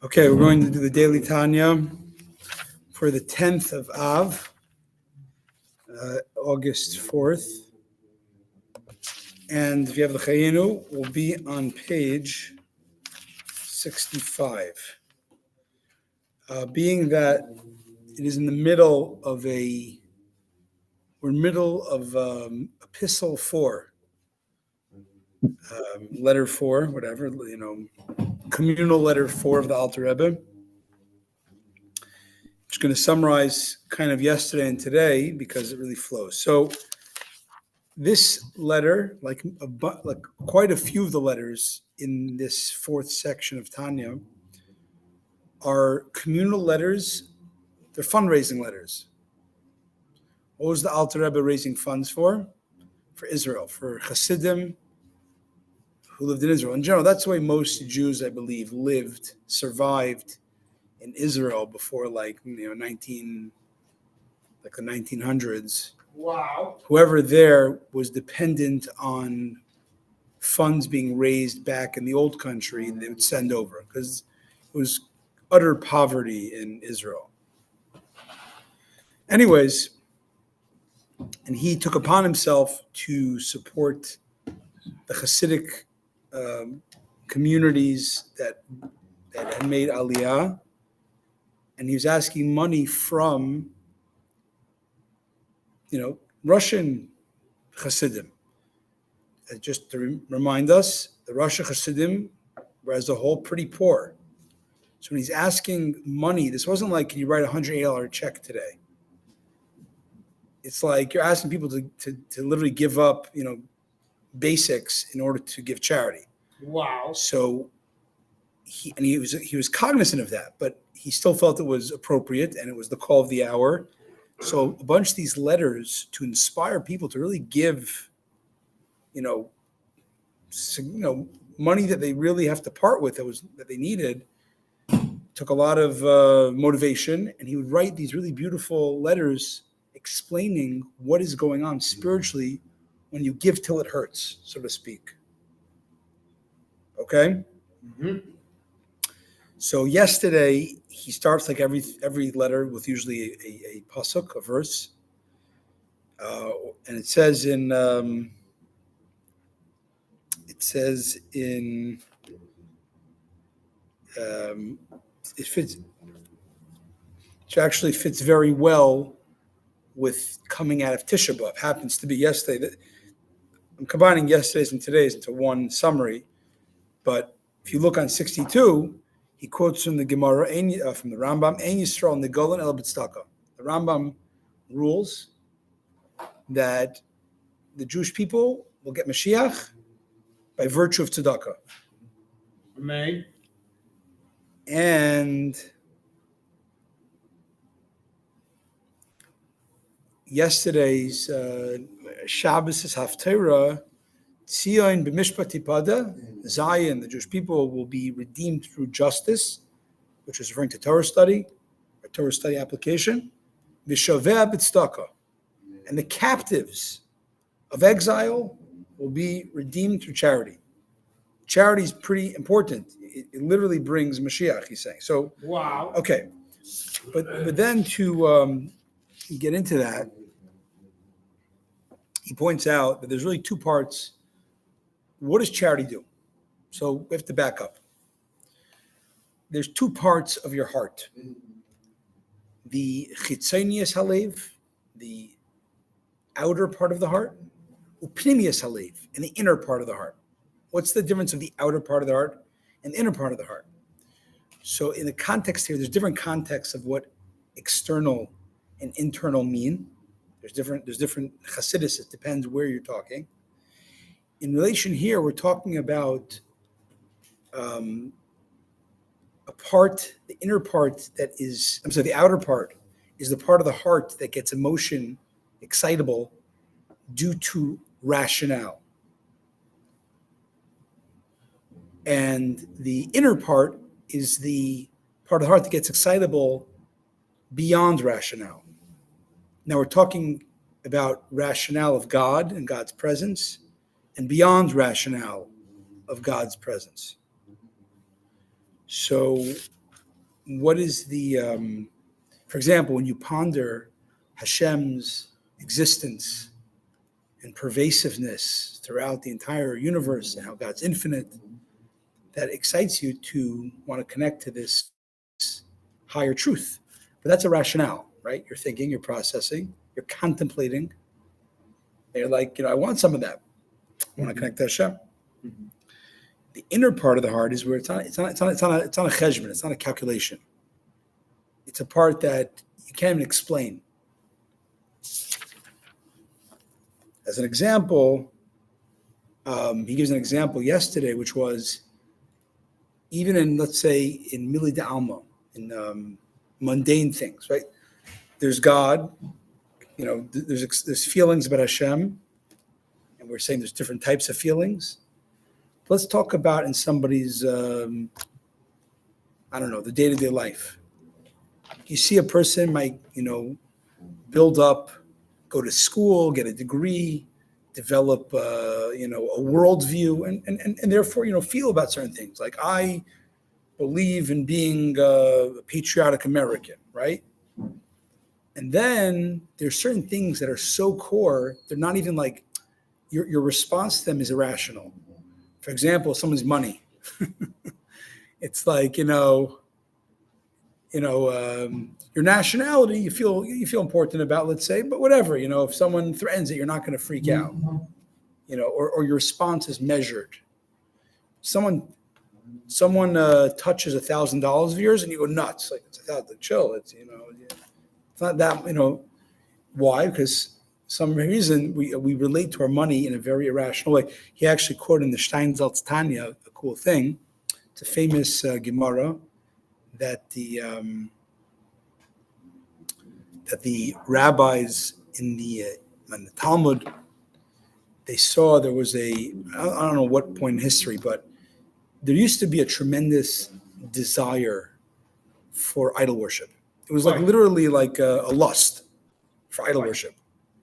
Okay, we're going to do the daily Tanya for the 10th of Av, August 4th. And if you have the Chayinu, we'll be on page 65. Being that it is in the middle of Epistle 4, letter 4, whatever, communal letter 4 of the Alter Rebbe. I'm just going to summarize kind of yesterday and today because it really flows. So this letter, like quite a few of the letters in this fourth section of Tanya, are communal letters. They're fundraising letters. What was the Alter Rebbe raising funds for? For Israel, for Hasidim who lived in Israel. In general, that's the way most Jews, I believe, survived in Israel before the 1900s. Wow. Whoever there was dependent on funds being raised back in the old country, they would send over because it was utter poverty in Israel. Anyways, and he took upon himself to support the Hasidic communities that had made Aliyah, and he was asking money from Russian Hasidim. Just to remind us, the Russian Hasidim were as a whole pretty poor. So when he's asking money, this wasn't like, can you write a $108 check today? It's like you're asking people to literally give up, basics in order to give charity. Wow. So he was cognizant of that, but he still felt it was appropriate and it was the call of the hour. So a bunch of these letters to inspire people to really give, money that they really have to part with that they needed, took a lot of motivation, and he would write these really beautiful letters explaining what is going on spiritually when you give till it hurts, so to speak. Okay? Mm-hmm. So yesterday, he starts like every letter with usually a pasuk, a verse. And it says in it actually fits very well with coming out of Tisha B'Av. Happens to be yesterday. I'm combining yesterday's and today's into one summary. But if you look on 62, he quotes from the Gemara, from the Rambam, Ein Yisrael Negolan El B'Tzedakah. The Rambam rules that the Jewish people will get Mashiach by virtue of tzedakah. Amen. And yesterday's Shabbos is Haftarah, Tzion b'mishpat tipada, Zion, the Jewish people will be redeemed through justice, which is referring to Torah study, or Torah study application, v'shaveh b'tzedakah, and the captives of exile will be redeemed through charity. Charity is pretty important. It literally brings Mashiach, he's saying. So, wow. Okay. But then to get into that, he points out that there's really two parts. What does charity do? So we have to back up. There's two parts of your heart. The chitzonius halev, the outer part of the heart, upnimius halev, and the inner part of the heart. What's the difference of the outer part of the heart and the inner part of the heart? So in the context here, there's different contexts of what external and internal mean. There's different chassidus. It depends where you're talking. In relation here, we're talking about a part, the inner part the outer part is the part of the heart that gets emotion, excitable, due to rationale. And the inner part is the part of the heart that gets excitable beyond rationale. Now we're talking about rationale of God and God's presence, and beyond rationale of God's presence. So what is for example, when you ponder Hashem's existence and pervasiveness throughout the entire universe and how God's infinite, that excites you to want to connect to this higher truth. But that's a rationale, right? You're thinking, you're processing, you're contemplating. And you're like, I want some of that. I want to connect to Hashem. The inner part of the heart is where it's not a cheshbon, it's not a calculation. It's a part that you can't even explain. As an example, he gives an example yesterday, which was even in, let's say, in Mili de Alma, in mundane things, right? There's God, there's feelings about Hashem, and we're saying there's different types of feelings. Let's talk about in somebody's, the day-to-day life. You see a person might, build up, go to school, get a degree, develop, a worldview, and therefore, feel about certain things. Like, I believe in being a patriotic American, right? And then there's certain things that are so core, they're not even like, your response to them is irrational. For example, someone's money. It's like, your nationality, you feel important about, let's say, but whatever, if someone threatens it, you're not going to freak out, or your response is measured. Someone touches $1,000 of yours and you go nuts. Like, it's $1,000, chill. It's not that, why? Because some reason we relate to our money in a very irrational way. He actually quoted in the Steinsaltz Tanya a cool thing. It's a famous Gemara that the rabbis in the Talmud, they saw there was I don't know what point in history, but there used to be a tremendous desire for idol worship. It was like literally like a lust for idol worship.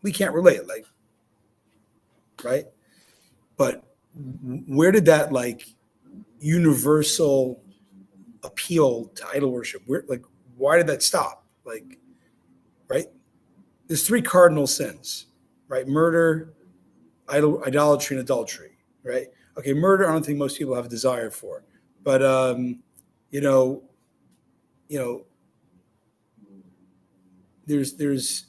We can't relate, like, right? But where did that like universal appeal to idol worship? Why did that stop? Like, right? There's 3 cardinal sins, right? Murder, idolatry, and adultery, right? Okay, murder, I don't think most people have a desire for, but there's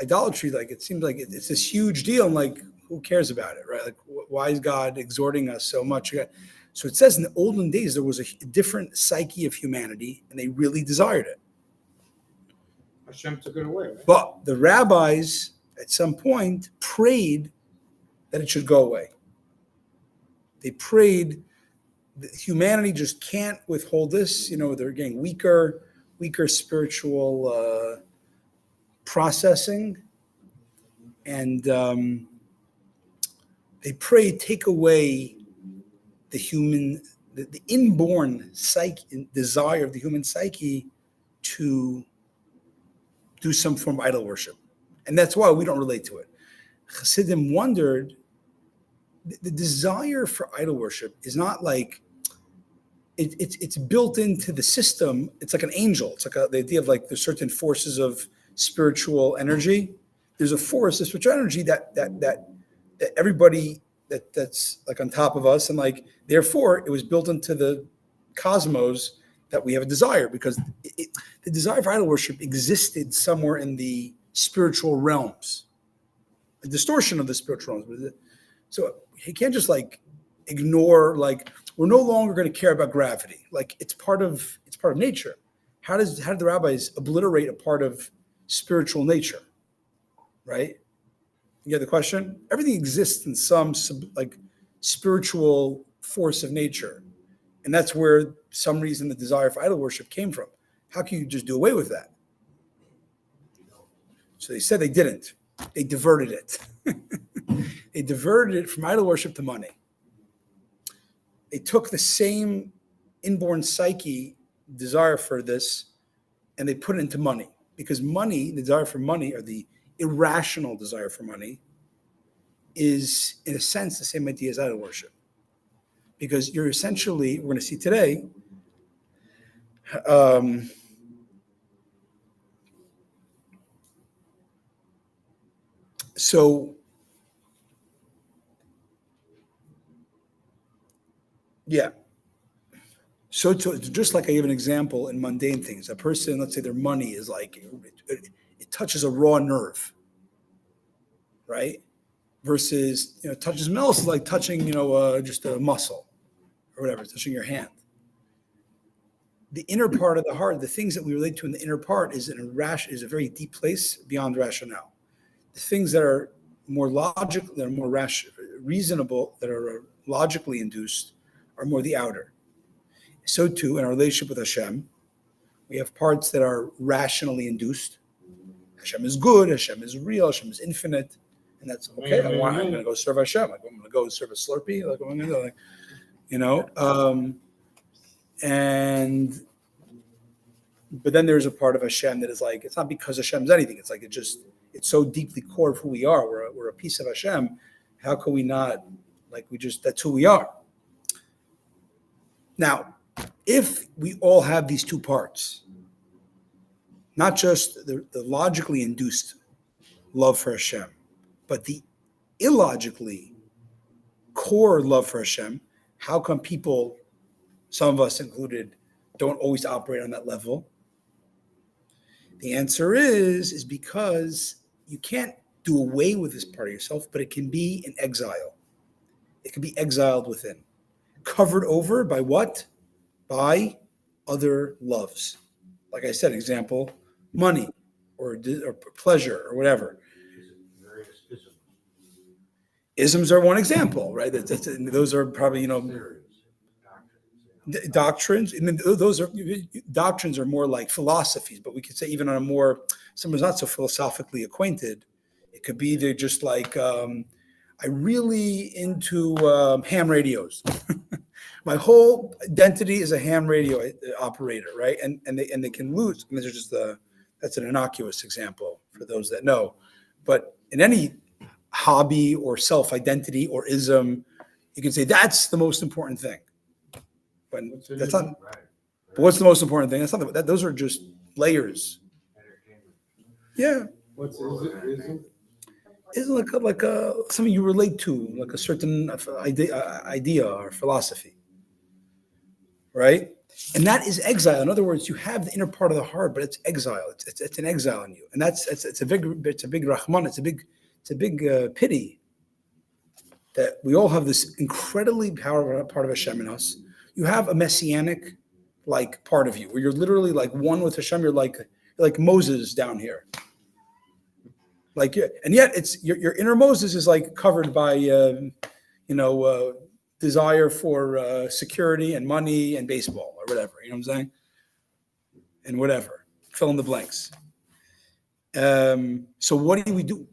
idolatry. Like, it seems like it's this huge deal, and like, who cares about it, right? Like, why is God exhorting us so much? So it says in the olden days there was a different psyche of humanity, and they really desired it. Hashem took it away, right? But the rabbis at some point prayed that it should go away. They prayed that humanity just can't withhold this. They're getting weaker spiritual processing. And they pray, take away the inborn desire of the human psyche to do some form of idol worship. And that's why we don't relate to it. Chassidim wondered, the desire for idol worship is not like, it's built into the system. It's like an angel. It's like the idea of like there's certain forces of spiritual energy. There's a force of spiritual energy that everybody that's like on top of us, and like therefore it was built into the cosmos that we have a desire, because the desire for idol worship existed somewhere in the spiritual realms, a distortion of the spiritual realms. So he can't just like ignore, like, we're no longer going to care about gravity. Like, it's part of nature. How did the rabbis obliterate a part of spiritual nature? Right? You get the question? Everything exists in some like spiritual force of nature. And that's where some reason the desire for idol worship came from. How can you just do away with that? So they said they didn't. They diverted it. They diverted it from idol worship to money. They took the same inborn psyche desire for this and they put it into money. Because money, the desire for money, or the irrational desire for money, is in a sense the same idea as idol worship. Because you're essentially, we're going to see today, Um, so, yeah. So just like I give an example in mundane things, a person, let's say their money is like, it touches a raw nerve, right? Versus, touches something else is like touching, just a muscle or whatever, touching your hand. The inner part of the heart, the things that we relate to in the inner part is is a very deep place beyond rationale. The things that are more logical, that are more reasonable, that are logically induced, are more the outer. So too, in our relationship with Hashem, we have parts that are rationally induced. Hashem is good, Hashem is real, Hashem is infinite, and that's okay. I'm going to go serve Hashem. I'm going to go serve a Slurpee. Like I'm going to, and but then there's a part of Hashem that is like, it's not because Hashem's anything. It's like it's so deeply core of who we are. We're a piece of Hashem. How can we not, that's who we are. Now, if we all have these two parts, not just the logically induced love for Hashem, but the illogically core love for Hashem, how come people, some of us included, don't always operate on that level? The answer is because you can't do away with this part of yourself, but it can be in exile. It can be exiled within. Covered over by what? By other loves. Like I said, example, money or pleasure or whatever. Isms are one example, right? Those are probably, doctrines. I mean, doctrines are more like philosophies, but we could say even on a more, someone's not so philosophically acquainted, it could be they're just like, I really into ham radios. My whole identity is a ham radio operator, right? And they can lose. I mean, they're just that's an innocuous example for those that know. But in any hobby or self-identity or ism, you can say that's the most important thing. But that's not. But what's the most important thing? That's not. Those are just layers. Yeah. What's ism? It's like something you relate to, like a certain idea or philosophy, right? And that is exile. In other words, you have the inner part of the heart, but it's exile. It's an exile in you, and it's a big rahman. It's a big pity that we all have this incredibly powerful part of Hashem in us. You have a messianic part of you where you're literally like one with Hashem. You're like Moses down here. And yet it's your inner Moses is like covered by desire for security and money and baseball or whatever. You know what I'm saying? And whatever, fill in the blanks. So what do we do?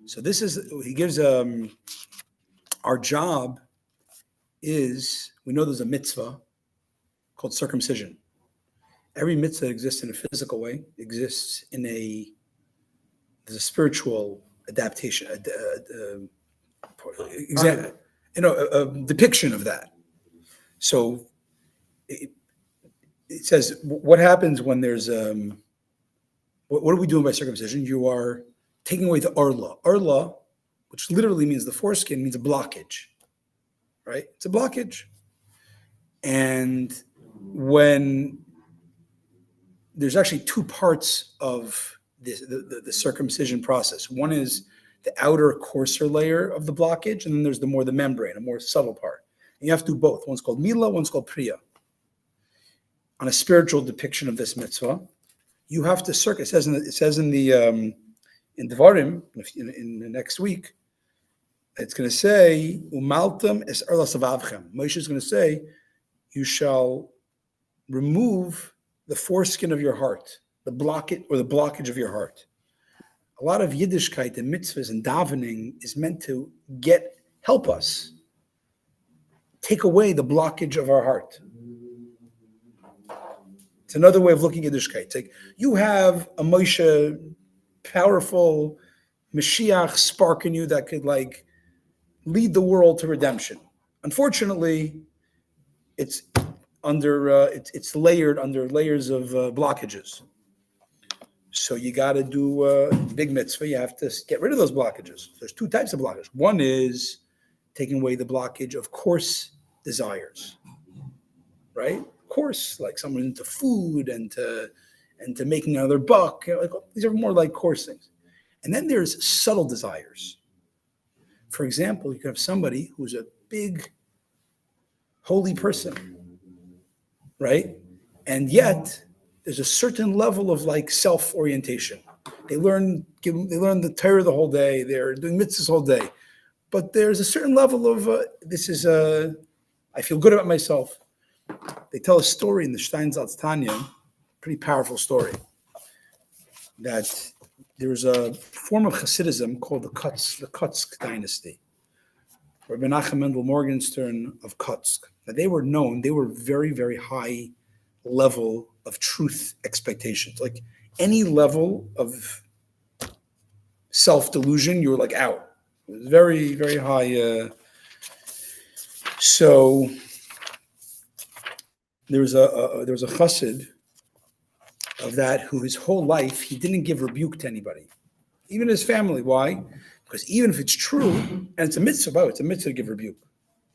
So he gives our job is, we know there's a mitzvah called circumcision. Every mitzvah that exists in a physical way exists in there's a spiritual adaptation, a depiction of that. So it says, what happens when there's, what are we doing by circumcision? You are taking away the arla. Arla, which literally means the foreskin, means a blockage, right? It's a blockage. And when there's actually two parts of the circumcision process. One is the outer coarser layer of the blockage, and then there's the membrane, a more subtle part. And you have to do both. One's called Mila, one's called Priya. On a spiritual depiction of this mitzvah, you have to it says in the Devarim, in the next week, it's going to say, Umaltam es erlas avavchem. Moshe is going to say, you shall remove the foreskin of your heart, the blockage of your heart. A lot of Yiddishkeit and mitzvahs and davening is meant to help us take away the blockage of our heart. It's another way of looking at Yiddishkeit. It's like you have a Moshe, powerful Mashiach spark in you that could lead the world to redemption. Unfortunately, it's it's layered under layers of blockages. So you got to do big mitzvah. You have to get rid of those blockages. There's two types of blockages. One is taking away the blockage of coarse desires, right? Coarse, like someone into food and to making another buck. Like, these are more like coarse things. And then there's subtle desires. For example, you can have somebody who's a big, holy person, right? And yet there's a certain level of like self-orientation. They learn the Torah the whole day. They're doing mitzvahs all day. But there's a certain level of, I feel good about myself. They tell a story in the Steinsaltz Tanya, pretty powerful story, that there was a form of Hasidism called the Kotsk dynasty, or Menachem Mendel Morgenstern of Kotsk. Now they were very, very high level of truth expectations. Like any level of self-delusion, you were like out. It was very, very high. So there was a chassid of that who his whole life he didn't give rebuke to anybody, even his family. Why? Because even if it's true and it's a mitzvah, it's a mitzvah to give rebuke.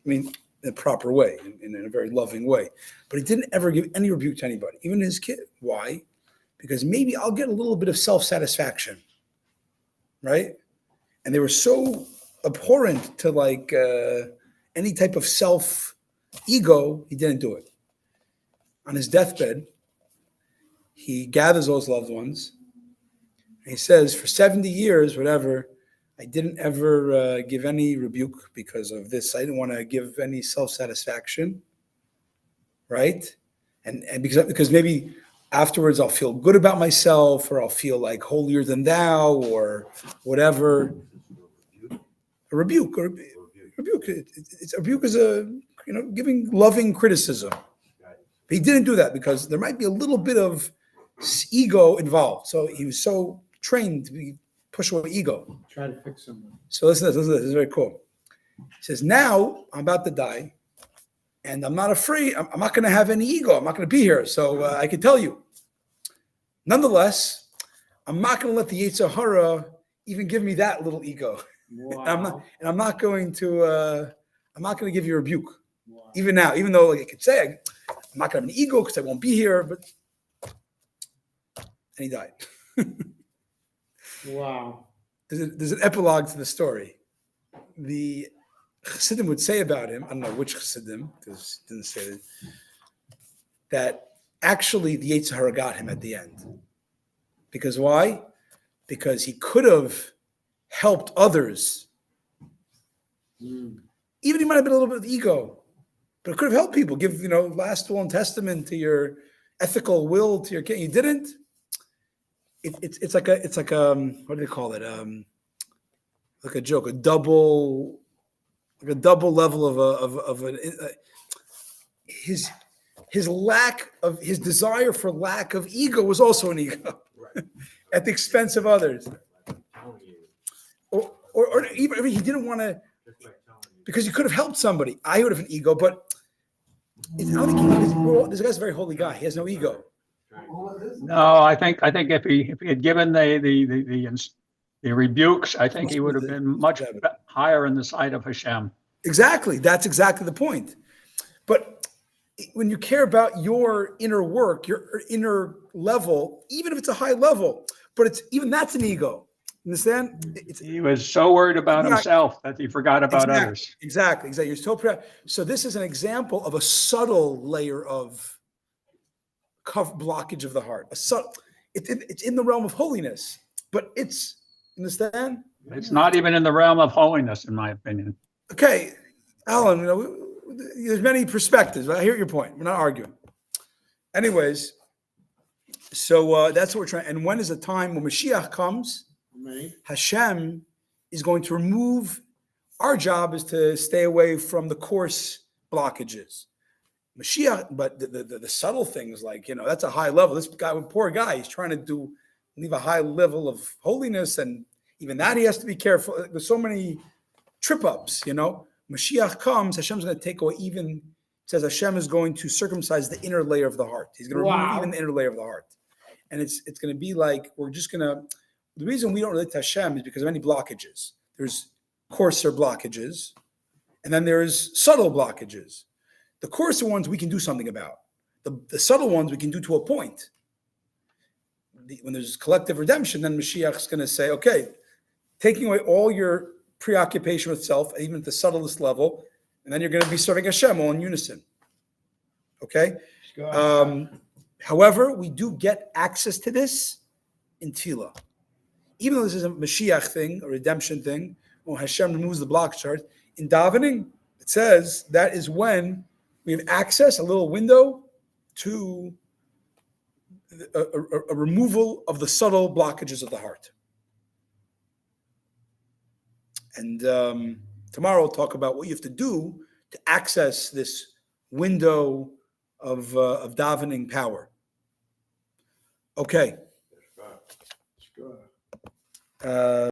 I mean, in a proper way, in a very loving way. But he didn't ever give any rebuke to anybody, even his kid. Why? Because maybe I'll get a little bit of self-satisfaction, right? And they were so abhorrent to like any type of self-ego, he didn't do it. On his deathbed, he gathers those loved ones. And he says, for 70 years, whatever, I didn't ever give any rebuke because of this. I didn't want to give any self-satisfaction, right? And because maybe afterwards I'll feel good about myself, or I'll feel like holier than thou, or whatever. A rebuke, or rebuke. A rebuke is giving loving criticism. But he didn't do that because there might be a little bit of ego involved. So he was so trained to push away ego. Try to fix someone. So listen to this. This is very cool. He says, now I'm about to die, and I'm not afraid. I'm not going to have any ego. I'm not going to be here. So I can tell you. Nonetheless, I'm not going to let the Yetzer Hara even give me that little ego. Wow. I'm not going to give you a rebuke. Wow. Even now, even though like I could say I'm not going to have an ego because I won't be here, but and he died. Wow. There's an epilogue to the story. The Chassidim would say about him, I don't know which Chassidim, because it didn't say that actually the Yetzer Hara got him at the end. Because why? Because he could have helped others. Even he might have been a little bit of ego, but it could have helped people. Give, last will and testament to your ethical will to your king. You didn't. It's like a what do they call it? Like a joke, a double level of his desire for lack of ego was also an ego, right. At the expense of others, or even he didn't want to, because he could have helped somebody. I would have an ego, but I don't think this guy's a very holy guy. He has no ego. No, I think if he had given the rebukes, I think he would have been much higher in the sight of Hashem. Exactly. That's exactly the point. But when you care about your inner work, your inner level, even if it's a high level, but that's an ego. Understand? He was so worried about himself that he forgot about others. Exactly. You're so proud. So this is an example of a subtle layer of blockage of the heart. It's in the realm of holiness, but understand? It's not even in the realm of holiness, in my opinion. Okay, Alan, there's many perspectives. I hear your point. We're not arguing. Anyways, so that's what we're trying. And when is the time when Mashiach comes? Right. Hashem is going to remove. Our job is to stay away from the coarse blockages. Mashiach, but the subtle things, like, that's a high level. This guy, poor guy, he's trying to leave a high level of holiness, and even that he has to be careful. There's so many trip ups, Mashiach comes, Hashem's going to take away even says Hashem is going to circumcise the inner layer of the heart. He's going to remove even the inner layer of the heart. And it's going to be like, the reason we don't relate to Hashem is because of many blockages. There's coarser blockages, and then there's subtle blockages. The coarser ones we can do something about. The subtle ones we can do to a point. When there's collective redemption, then Mashiach is going to say, okay, taking away all your preoccupation with self, even at the subtlest level, and then you're going to be serving Hashem all in unison. Okay? However, we do get access to this in Tefillah. Even though this is a Mashiach thing, a redemption thing, when Hashem removes the block chart, in davening, it says that is when we have access, a little window, to a removal of the subtle blockages of the heart. And tomorrow we'll talk about what you have to do to access this window of davening power. Okay.